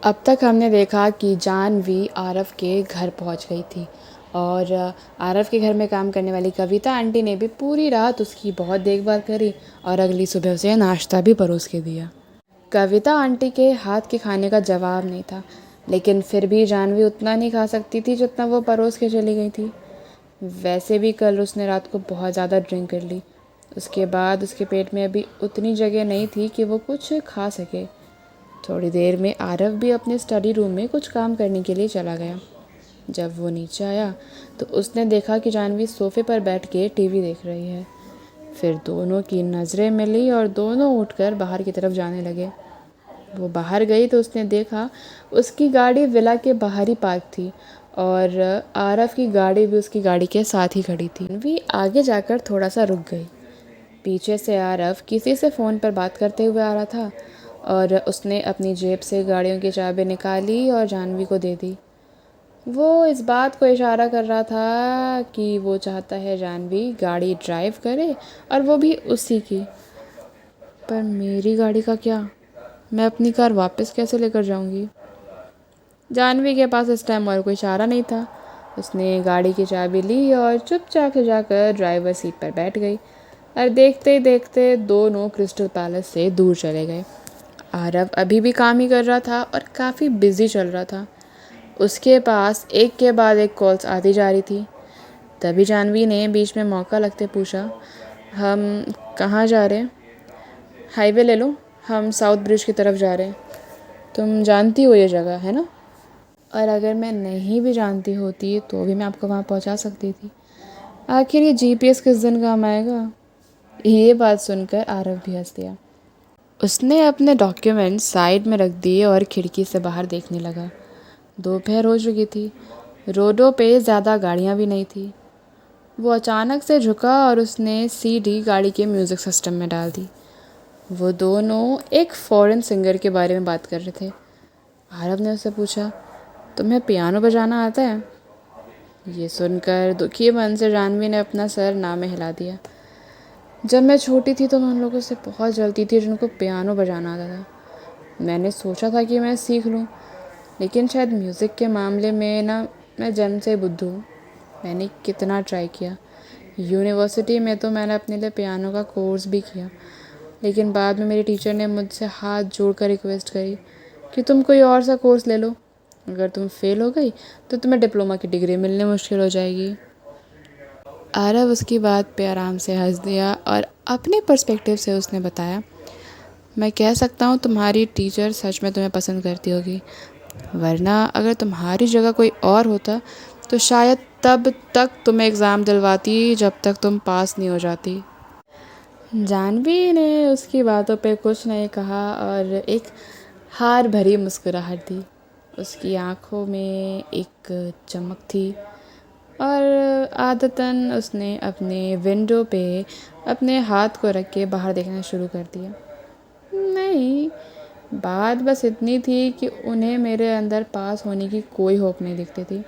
अब तक हमने देखा कि जानवी आरव के घर पहुंच गई थी और आरव के घर में काम करने वाली कविता आंटी ने भी पूरी रात उसकी बहुत देखभाल करी और अगली सुबह उसे नाश्ता भी परोस के दिया। कविता आंटी के हाथ के खाने का जवाब नहीं था, लेकिन फिर भी जानवी उतना नहीं खा सकती थी जितना वो परोस के चली गई थी। वैसे भी कल उसने रात को बहुत ज़्यादा ड्रिंक कर ली। उसके बाद उसके पेट में अभी उतनी जगह नहीं थी कि वो कुछ खा सके। थोड़ी देर में आरव भी अपने स्टडी रूम में कुछ काम करने के लिए चला गया। जब वो नीचे आया तो उसने देखा कि जानवी सोफे पर बैठ के टीवी देख रही है। फिर दोनों की नज़रें मिली और दोनों उठकर बाहर की तरफ जाने लगे। वो बाहर गई तो उसने देखा उसकी गाड़ी विला के बाहर ही पार्क थी और आरव की गाड़ी भी उसकी गाड़ी के साथ ही खड़ी थी। जानवी आगे जाकर थोड़ा सा रुक गई। पीछे से आरव किसी से फ़ोन पर बात करते हुए आ रहा था और उसने अपनी जेब से गाड़ियों की चाबी निकाली और जानवी को दे दी। वो इस बात को इशारा कर रहा था कि वो चाहता है जानवी गाड़ी ड्राइव करे और वो भी उसी की। पर मेरी गाड़ी का क्या? मैं अपनी कार वापस कैसे लेकर जाऊंगी? जानवी के पास इस टाइम और कोई चारा नहीं था। उसने गाड़ी की चाबी ली और चुपचाप से जाकर ड्राइवर सीट पर बैठ गई और देखते ही देखते दोनों क्रिस्टल पैलेस से दूर चले गए। आरव अभी भी काम ही कर रहा था और काफ़ी बिजी चल रहा था। उसके पास एक के बाद एक कॉल्स आती जा रही थी। तभी जानवी ने बीच में मौका लगते पूछा, हम कहाँ जा रहे हैं? हाईवे ले लो, हम साउथ ब्रिज की तरफ जा रहे हैं। तुम जानती हो ये जगह है ना? और अगर मैं नहीं भी जानती होती तो भी मैं आपको वहाँ पहुँचा सकती थी। आखिर ये जीपीएस किस दिन काम आएगा? ये बात सुनकर आरव भी हंस दिया। उसने अपने डॉक्यूमेंट्स साइड में रख दिए और खिड़की से बाहर देखने लगा। दोपहर हो चुकी थी। रोडों पे ज़्यादा गाड़ियाँ भी नहीं थी। वो अचानक से झुका और उसने सीडी गाड़ी के म्यूज़िक सिस्टम में डाल दी। वो दोनों एक फॉरेन सिंगर के बारे में बात कर रहे थे। आरव ने उससे पूछा, तुम्हें पियानो बजाना आता है? ये सुनकर दुखी मन से जानवी ने अपना सर ना में हिला दिया। जब मैं छोटी थी तो मैं उन लोगों से बहुत जलती थी जिनको पियानो बजाना आता था। मैंने सोचा था कि मैं सीख लूँ, लेकिन शायद म्यूज़िक के मामले में ना मैं जन्म से बुद्धू हूँ। मैंने कितना ट्राई किया। यूनिवर्सिटी में तो मैंने अपने लिए पियानो का कोर्स भी किया, लेकिन बाद में मेरी टीचर ने मुझसे हाथ जोड़कर रिक्वेस्ट करी कि तुम कोई और सा कोर्स ले लो। अगर तुम फेल हो गई तो तुम्हें डिप्लोमा की डिग्री मिलने मुश्किल हो जाएगी। आरव उसकी बात पे आराम से हंस दिया और अपने पर्सपेक्टिव से उसने बताया, मैं कह सकता हूँ तुम्हारी टीचर सच में तुम्हें पसंद करती होगी, वरना अगर तुम्हारी जगह कोई और होता तो शायद तब तक तुम्हें एग्ज़ाम दिलवाती जब तक तुम पास नहीं हो जाती। जानवी ने उसकी बातों पे कुछ नहीं कहा और एक हार भरी मुस्कुराहट दी। उसकी आंखों में एक चमक थी और आदतन उसने अपने विंडो पे अपने हाथ को रख के बाहर देखना शुरू कर दिया। नहीं, बात बस इतनी थी कि उन्हें मेरे अंदर पास होने की कोई होप नहीं दिखती थी।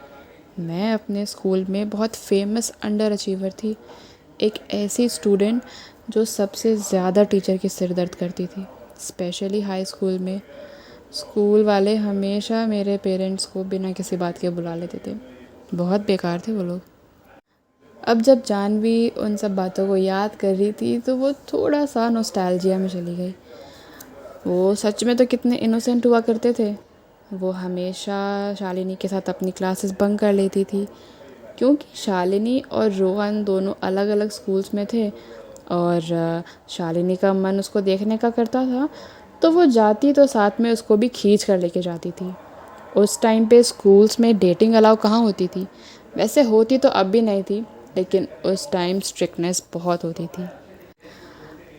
मैं अपने स्कूल में बहुत फेमस अंडर अचीवर थी, एक ऐसी स्टूडेंट जो सबसे ज़्यादा टीचर की सिर दर्द करती थी, स्पेशली हाई स्कूल में। स्कूल वाले हमेशा मेरे पेरेंट्स को बिना किसी बात के बुला लेते थे। बहुत बेकार थे वो लोग। अब जब जानवी उन सब बातों को याद कर रही थी तो वो थोड़ा सा नॉस्टैल्जिया में चली गई। वो सच में तो कितने इनोसेंट हुआ करते थे। वो हमेशा शालिनी के साथ अपनी क्लासेस बंक कर लेती थी, क्योंकि शालिनी और रोहन दोनों अलग अलग स्कूल्स में थे और शालिनी का मन उसको देखने का करता था, तो वो जाती तो साथ में उसको भी खींच कर लेके जाती थी। उस टाइम पे स्कूल्स में डेटिंग अलाउ कहाँ होती थी? वैसे होती तो अब भी नहीं थी, लेकिन उस टाइम स्ट्रिक्टनेस बहुत होती थी।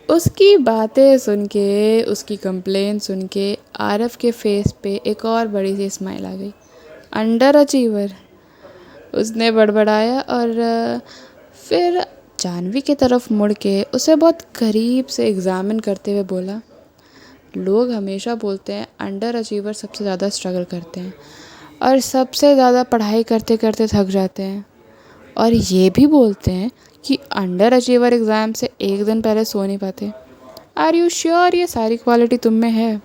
उसकी बातें सुन के, उसकी कंप्लेन सुन के आरव के फेस पे एक और बड़ी सी स्माइल आ गई। अंडर अचीवर, उसने बड़बड़ाया और फिर जानवी की तरफ मुड़ के उसे बहुत करीब से एग्ज़ामिन करते हुए बोला, लोग हमेशा बोलते हैं अंडर अचीवर सबसे ज़्यादा स्ट्रगल करते हैं और सबसे ज़्यादा पढ़ाई करते करते थक जाते हैं, और ये भी बोलते हैं कि अंडर अचीवर एग्ज़ाम से एक दिन पहले सो नहीं पाते। आर यू श्योर ये सारी क्वालिटी तुम में है?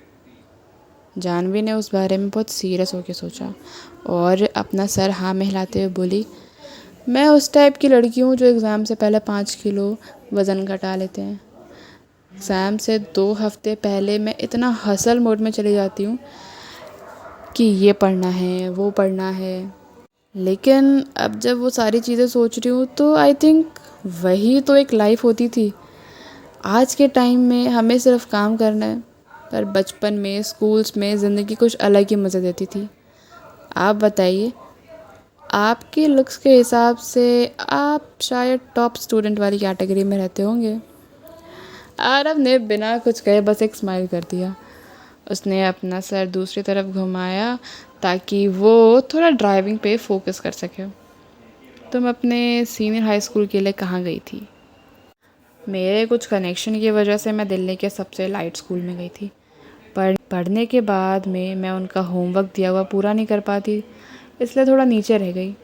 जानवी ने उस बारे में बहुत सीरियस होकर सोचा और अपना सर हाँ में हिलाते हुए बोली, मैं उस टाइप की लड़की हूँ जो एग्ज़ाम से पहले 5 किलो वज़न घटा लेते हैं। एग्ज़ाम से 2 हफ्ते पहले मैं इतना हसल मोड में चली जाती हूँ कि ये पढ़ना है, वो पढ़ना है। लेकिन अब जब वो सारी चीज़ें सोच रही हूँ तो आई थिंक वही तो एक लाइफ होती थी। आज के टाइम में हमें सिर्फ काम करना है, पर बचपन में स्कूल्स में ज़िंदगी कुछ अलग ही मज़े देती थी। आप बताइए, आपके लुक्स के हिसाब से आप शायद टॉप स्टूडेंट वाली कैटेगरी में रहते होंगे। आरव ने बिना कुछ कहे बस एक स्माइल कर दिया। उसने अपना सर दूसरी तरफ घुमाया ताकि वो थोड़ा ड्राइविंग पे फोकस कर सके। तुम अपने सीनियर हाई स्कूल के लिए कहाँ गई थी? मेरे कुछ कनेक्शन की वजह से मैं दिल्ली के सबसे लाइट स्कूल में गई थी। पढ़ने के बाद में मैं उनका होमवर्क दिया हुआ पूरा नहीं कर पाती, इसलिए थोड़ा नीचे रह गई।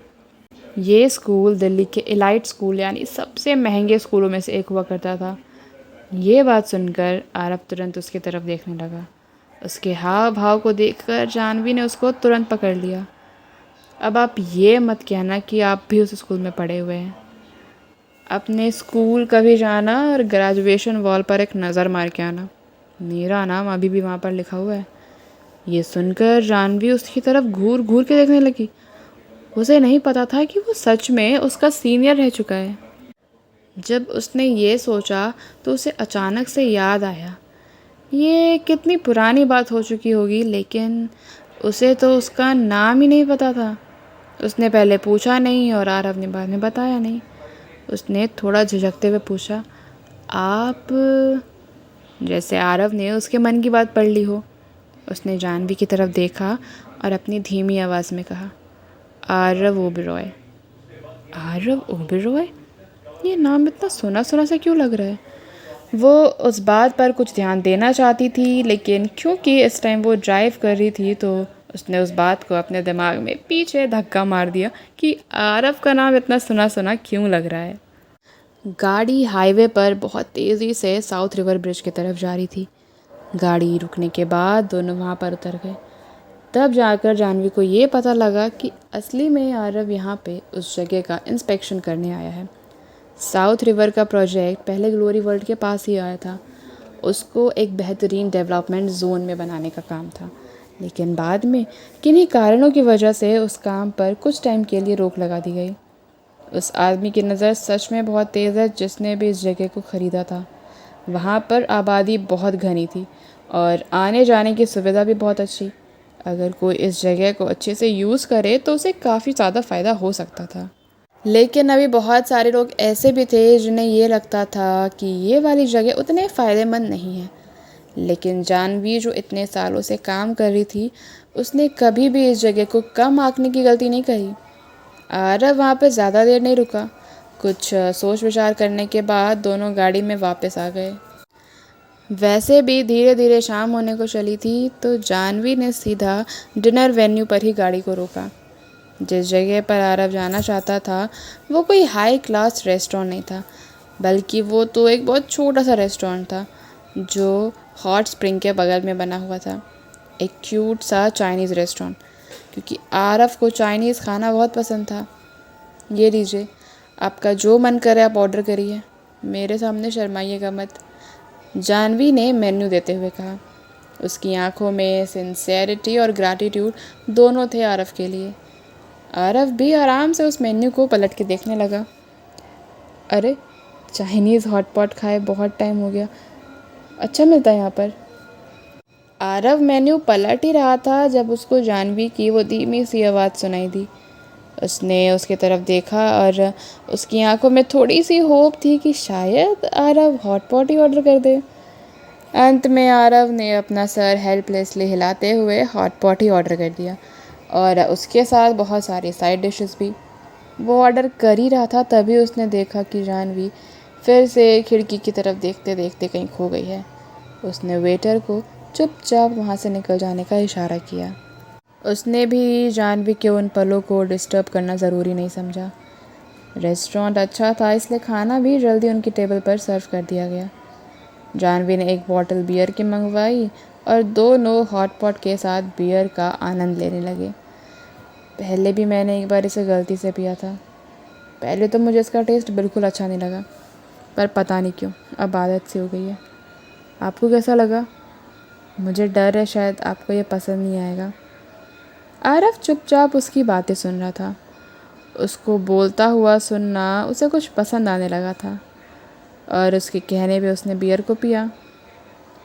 ये स्कूल दिल्ली के एलाइट स्कूल यानी सबसे महंगे स्कूलों में से एक हुआ करता था। ये बात सुनकर आरव तुरंत उसकी तरफ देखने लगा। उसके हाव भाव को देखकर जानवी ने उसको तुरंत पकड़ लिया। अब आप ये मत कहना कि आप भी उस स्कूल में पढ़े हुए हैं। अपने स्कूल कभी जाना और ग्रेजुएशन वॉल पर एक नज़र मार के आना। मेरा नाम अभी भी वहाँ पर लिखा हुआ है। ये सुनकर जानवी उसकी तरफ घूर घूर के देखने लगी। उसे नहीं पता था कि वो सच में उसका सीनियर रह चुका है। जब उसने ये सोचा तो उसे अचानक से याद आया, ये कितनी पुरानी बात हो चुकी होगी, लेकिन उसे तो उसका नाम ही नहीं पता था। उसने पहले पूछा नहीं और आरव ने बाद में बताया नहीं। उसने थोड़ा झिझकते हुए पूछा, आप? जैसे आरव ने उसके मन की बात पढ़ ली हो। उसने जानवी की तरफ देखा और अपनी धीमी आवाज़ में कहा, आरव ओबेरॉय। आरव ओबेरॉय? ये नाम इतना सुना सुना सा क्यों लग रहा है? वो उस बात पर कुछ ध्यान देना चाहती थी, लेकिन क्योंकि इस टाइम वो ड्राइव कर रही थी तो उसने उस बात को अपने दिमाग में पीछे धक्का मार दिया कि आरव का नाम इतना सुना सुना क्यों लग रहा है। गाड़ी हाईवे पर बहुत तेज़ी से साउथ रिवर ब्रिज की तरफ जा रही थी। गाड़ी रुकने के बाद दोनों वहाँ पर उतर गए। तब जाकर जानवी को ये पता लगा कि असली में आरव यहाँ पे उस जगह का इंस्पेक्शन करने आया है। साउथ रिवर का प्रोजेक्ट पहले ग्लोरी वर्ल्ड के पास ही आया था। उसको एक बेहतरीन डेवलपमेंट जोन में बनाने का काम था, लेकिन बाद में किन्हीं कारणों की वजह से उस काम पर कुछ टाइम के लिए रोक लगा दी गई। उस आदमी की नज़र सच में बहुत तेज़ है जिसने भी इस जगह को ख़रीदा था। वहाँ पर आबादी बहुत घनी थी और आने जाने की सुविधा भी बहुत अच्छी। अगर कोई इस जगह को अच्छे से यूज़ करे तो उसे काफ़ी ज़्यादा फ़ायदा हो सकता था। लेकिन अभी बहुत सारे लोग ऐसे भी थे जिन्हें ये लगता था कि ये वाली जगह उतने फ़ायदेमंद नहीं है। लेकिन जानवी जो इतने सालों से काम कर रही थी, उसने कभी भी इस जगह को कम आंकने की गलती नहीं करी। आरव वहाँ पर ज़्यादा देर नहीं रुका। कुछ सोच विचार करने के बाद दोनों गाड़ी में वापस आ गए। वैसे भी धीरे धीरे शाम होने को चली थी तो जानवी ने सीधा डिनर वेन्यू पर ही गाड़ी को रोका। जिस जगह पर आरव जाना चाहता था वो कोई हाई क्लास रेस्टोरेंट नहीं था, बल्कि वो तो एक बहुत छोटा सा रेस्टोरेंट था जो हॉट स्प्रिंग के बगल में बना हुआ था। एक क्यूट सा चाइनीज़ रेस्टोरेंट, क्योंकि आरव को चाइनीज़ खाना बहुत पसंद था। ये लीजिए, आपका जो मन करे आप ऑर्डर करिए, मेरे सामने शर्माइएगा मत, जानवी ने मेन्यू देते हुए कहा। उसकी आंखों में सिंसेरिटी और ग्रैटिट्यूड दोनों थे आरव के लिए। आरव भी आराम से उस मेन्यू को पलट के देखने लगा। अरे, चाइनीज़ हॉट पॉट खाए बहुत टाइम हो गया, अच्छा मिलता है यहाँ पर। आरव मेन्यू पलट ही रहा था जब उसको जानवी की वो धीमी सी आवाज़ सुनाई दी। उसने उसकी तरफ देखा और उसकी आंखों में थोड़ी सी होप थी कि शायद आरव हॉट पॉट ही ऑर्डर कर दे। अंत में आरव ने अपना सर हेल्पलेसली हिलाते हुए हॉट पॉट ही ऑर्डर कर दिया और उसके साथ बहुत सारी साइड डिशेस भी। वो ऑर्डर कर ही रहा था तभी उसने देखा कि जानवी फिर से खिड़की की तरफ देखते देखते कहीं खो गई है। उसने वेटर को चुपचाप वहाँ से निकल जाने का इशारा किया। उसने भी जानवी के उन पलों को डिस्टर्ब करना ज़रूरी नहीं समझा। रेस्टोरेंट अच्छा था इसलिए खाना भी जल्दी उनकी टेबल पर सर्व कर दिया गया। जानवी ने एक बॉटल बियर की मंगवाई और दोनों हॉट पॉट के साथ बियर का आनंद लेने लगे। पहले भी मैंने एक बार इसे गलती से पिया था। पहले तो मुझे इसका टेस्ट बिल्कुल अच्छा नहीं लगा, पर पता नहीं क्यों अब आदत सी हो गई है। आपको कैसा लगा? मुझे डर है शायद आपको ये पसंद नहीं आएगा। आरव चुपचाप उसकी बातें सुन रहा था। उसको बोलता हुआ सुनना उसे कुछ पसंद आने लगा था, और उसके कहने पे उसने बियर को पिया।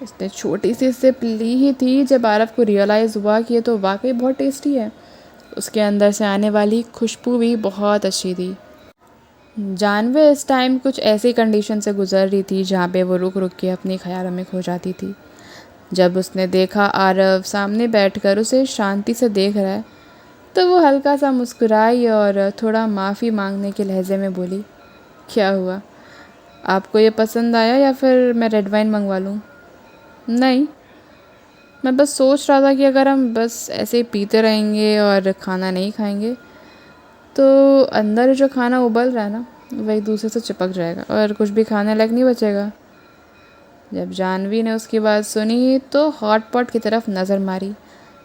उसने छोटी सी सिप ली ही थी जब आरव को रियलाइज़ हुआ कि ये तो वाकई बहुत टेस्टी है। उसके अंदर से आने वाली खुशबू भी बहुत अच्छी थी। जानवी इस टाइम कुछ ऐसी कंडीशन से गुजर रही थी जहाँ पे वो रुक रुक के अपने ख्यालों में खो जाती थी। जब उसने देखा आरव सामने बैठकर उसे शांति से देख रहा है, तो वो हल्का सा मुस्कुराई और थोड़ा माफ़ी मांगने के लहजे में बोली, क्या हुआ? आपको ये पसंद आया या फिर मैं रेड वाइन मंगवा लूँ? नहीं, मैं बस सोच रहा था कि अगर हम बस ऐसे ही पीते रहेंगे और खाना नहीं खाएंगे तो अंदर जो खाना उबल रहा है ना, वह एक दूसरे से चिपक जाएगा और कुछ भी खाने लायक नहीं बचेगा। जब जानवी ने उसकी बात सुनी तो हॉट पॉट की तरफ नज़र मारी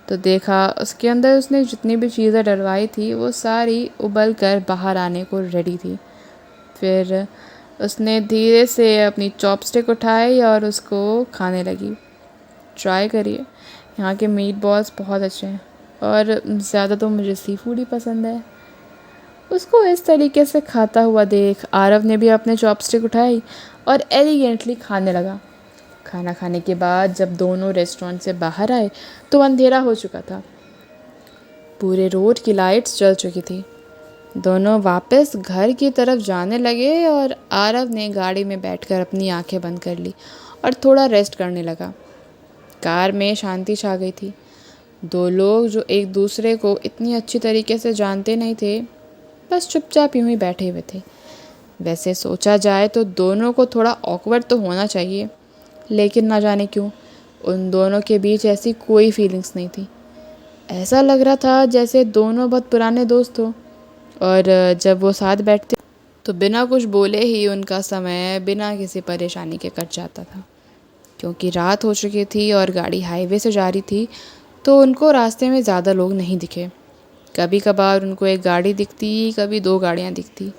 तो देखा उसके अंदर उसने जितनी भी चीज़ें डलवाई थी वो सारी उबल कर बाहर आने को रेडी थी। फिर उसने धीरे से अपनी चॉपस्टिक उठाई और उसको खाने लगी। ट्राई करिए, यहाँ के मीट बॉल्स बहुत अच्छे हैं और ज़्यादा तो मुझे सी फूड ही पसंद है। उसको इस तरीके से खाता हुआ देख आरव ने भी अपने चॉपस्टिक उठाई और एलिगेंटली खाने लगा। खाना खाने के बाद जब दोनों रेस्टोरेंट से बाहर आए तो अंधेरा हो चुका था। पूरे रोड की लाइट्स जल चुकी थी। दोनों वापस घर की तरफ जाने लगे और आरव ने गाड़ी में बैठकर अपनी आंखें बंद कर ली और थोड़ा रेस्ट करने लगा। कार में शांति छा गई थी। दो लोग जो एक दूसरे को इतनी अच्छी तरीके से जानते नहीं थे, बस चुपचाप यूं ही बैठे हुए थे। वैसे सोचा जाए तो दोनों को थोड़ा ऑकवर्ड तो होना चाहिए, लेकिन ना जाने क्यों उन दोनों के बीच ऐसी कोई फीलिंग्स नहीं थी। ऐसा लग रहा था जैसे दोनों बहुत पुराने दोस्त हो, और जब वो साथ बैठते तो बिना कुछ बोले ही उनका समय बिना किसी परेशानी के कट जाता था। क्योंकि रात हो चुकी थी और गाड़ी हाईवे से जा रही थी तो उनको रास्ते में ज़्यादा लोग नहीं दिखे। कभी कभार उनको एक गाड़ी दिखती, कभी दो गाड़ियाँ दिखती।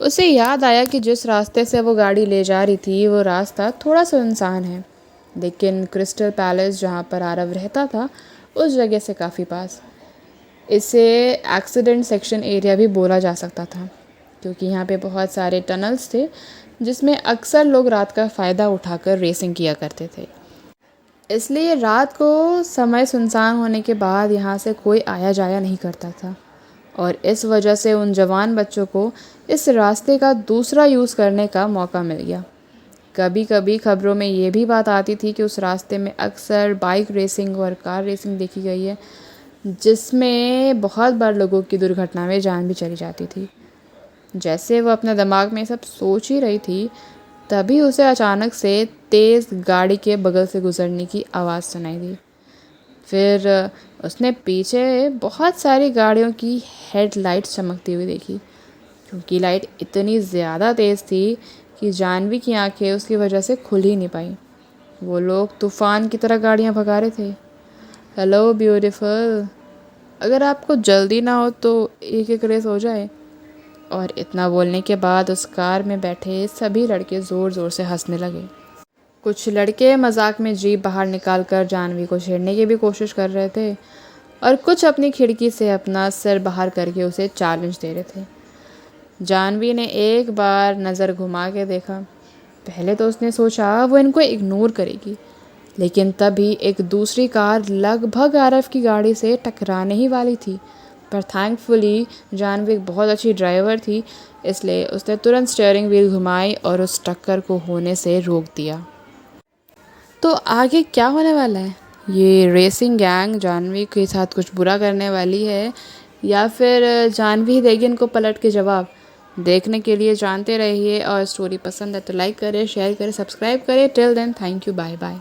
उसे याद आया कि जिस रास्ते से वो गाड़ी ले जा रही थी वो रास्ता थोड़ा सुनसान है, लेकिन क्रिस्टल पैलेस जहाँ पर आरव रहता था उस जगह से काफ़ी पास। इसे एक्सीडेंट सेक्शन एरिया भी बोला जा सकता था, क्योंकि यहाँ पे बहुत सारे टनल्स थे जिसमें अक्सर लोग रात का फ़ायदा उठाकर रेसिंग किया करते थे। इसलिए रात को समय सुनसान होने के बाद यहाँ से कोई आया जाया नहीं करता था, और इस वजह से उन जवान बच्चों को इस रास्ते का दूसरा यूज़ करने का मौका मिल गया। कभी कभी खबरों में ये भी बात आती थी कि उस रास्ते में अक्सर बाइक रेसिंग और कार रेसिंग देखी गई है, जिसमें बहुत बार लोगों की दुर्घटना में जान भी चली जाती थी। जैसे वो अपने दिमाग में सब सोच ही रही थी, तभी उसे अचानक से तेज़ गाड़ी के बगल से गुजरने की आवाज़ सुनाई दी। फिर उसने पीछे बहुत सारी गाड़ियों की हेडलाइट्स चमकती हुई देखी, क्योंकि लाइट इतनी ज़्यादा तेज़ थी कि जानवी की आंखें उसकी वजह से खुल ही नहीं पाई। वो लोग तूफ़ान की तरह गाड़ियाँ भगा रहे थे। हेलो ब्यूटीफुल, अगर आपको जल्दी ना हो तो एक एक रेस हो जाए। और इतना बोलने के बाद उस कार में बैठे सभी लड़के ज़ोर ज़ोर से हंसने लगे। कुछ लड़के मजाक में जीप बाहर निकाल कर जानवी को छेड़ने की भी कोशिश कर रहे थे, और कुछ अपनी खिड़की से अपना सिर बाहर करके उसे चैलेंज दे रहे थे। जानवी ने एक बार नज़र घुमा के देखा। पहले तो उसने सोचा वो इनको इग्नोर करेगी, लेकिन तभी एक दूसरी कार लगभग आरव की गाड़ी से टकराने ही वाली थी। पर थैंकफुली जानवी एक बहुत अच्छी ड्राइवर थी, इसलिए उसने तुरंत स्टीयरिंग व्हील घुमाई और उस टक्कर को होने से रोक दिया। तो आगे क्या होने वाला है? ये रेसिंग गैंग जानवी के साथ कुछ बुरा करने वाली है, या फिर जानवी देगी इनको पलट के जवाब? देखने के लिए जानते रहिए, और स्टोरी पसंद है तो लाइक करें, शेयर करें, सब्सक्राइब करें। Till then thank you, bye bye.